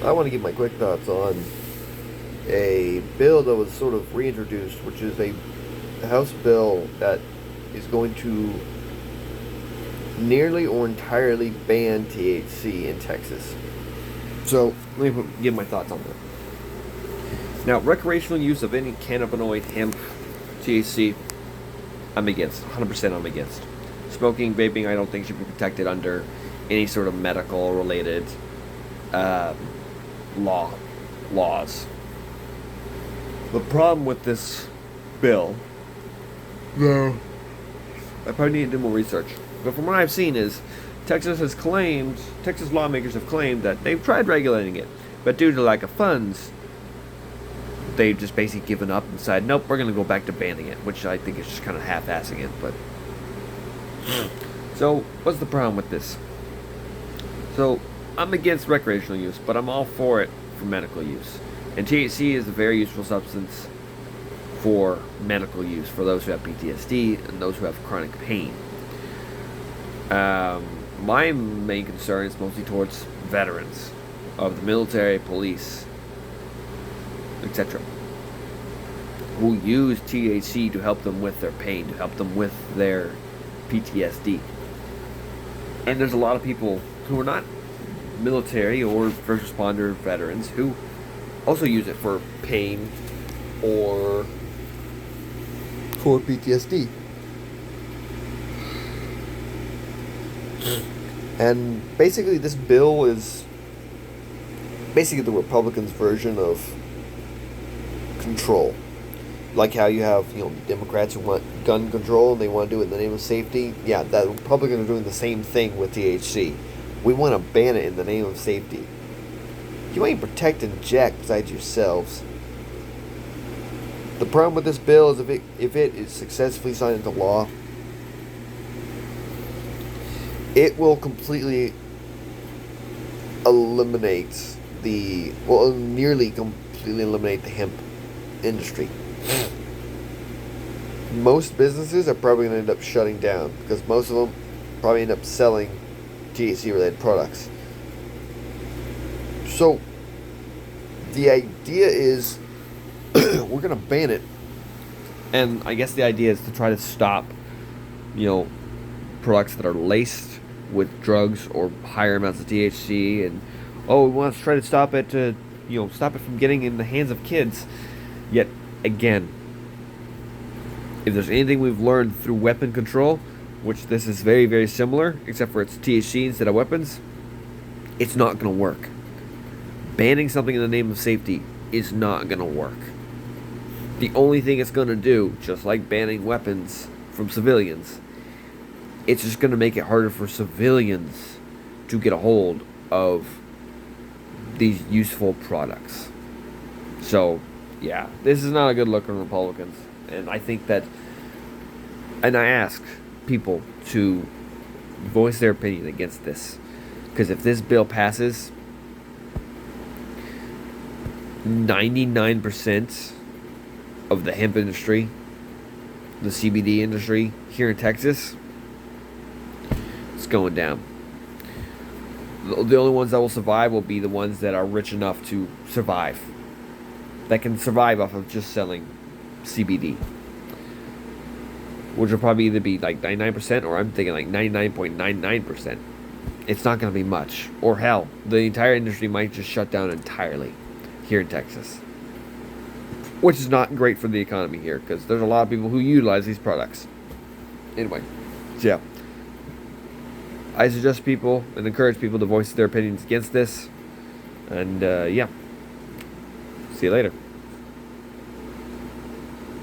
I want to give my quick thoughts on a bill that was sort of reintroduced, which is a House bill that is going to nearly or entirely ban THC in Texas. So, let me give my thoughts on that. Now, recreational use of any cannabinoid, hemp, THC, I'm against. 100% I'm against. Smoking, vaping, I don't think should be protected under any sort of medical related laws. The problem with this bill, though, I probably need to do more research. But from what I've seen is, Texas lawmakers have claimed that they've tried regulating it, but due to lack of funds, they've just basically given up and said, nope, we're going to go back to banning it, which I think is just kind of half-assing it. But so, what's the problem with this? So, I'm against recreational use, but I'm all for it for medical use. And THC is a very useful substance for medical use, for those who have PTSD and those who have chronic pain. My main concern is mostly towards veterans of the military, police, etc., who use THC to help them with their pain, to help them with their PTSD. And there's a lot of people who are not military or first responder veterans who also use it for pain or for PTSD. And basically this bill is basically the Republicans' version of control. Like how you have, the Democrats who want gun control and they want to do it in the name of safety. Yeah, the Republicans are doing the same thing with THC. We want to ban it in the name of safety. You ain't protecting jack besides yourselves. The problem with this bill is if it is successfully signed into law, it will completely nearly completely eliminate the hemp industry. Most businesses are probably going to end up shutting down because most of them probably end up selling THC related products. So the idea is we're going to ban it, and I guess the idea is to try to stop products that are laced with drugs or higher amounts of THC, and we want to try to stop it from getting in the hands of kids. Yet again, if there's anything we've learned through weapon control, which this is very, very similar, except for it's THC instead of weapons, it's not going to work. Banning something in the name of safety is not going to work. The only thing it's going to do, just like banning weapons from civilians, it's just going to make it harder for civilians to get a hold of these useful products. So, yeah, this is not a good look on Republicans. And I think that, and I ask people to voice their opinion against this. Because if this bill passes, 99% of the hemp industry, the CBD industry here in Texas, it's going down. The only ones that will survive will be the ones that are rich enough to survive. That can survive off of just selling CBD. Which will probably either be like 99% or I'm thinking like 99.99%. It's not going to be much. Or hell, the entire industry might just shut down entirely here in Texas. Which is not great for the economy here because there's a lot of people who utilize these products. Anyway, so yeah. I suggest people and encourage people to voice their opinions against this. And yeah. See you later.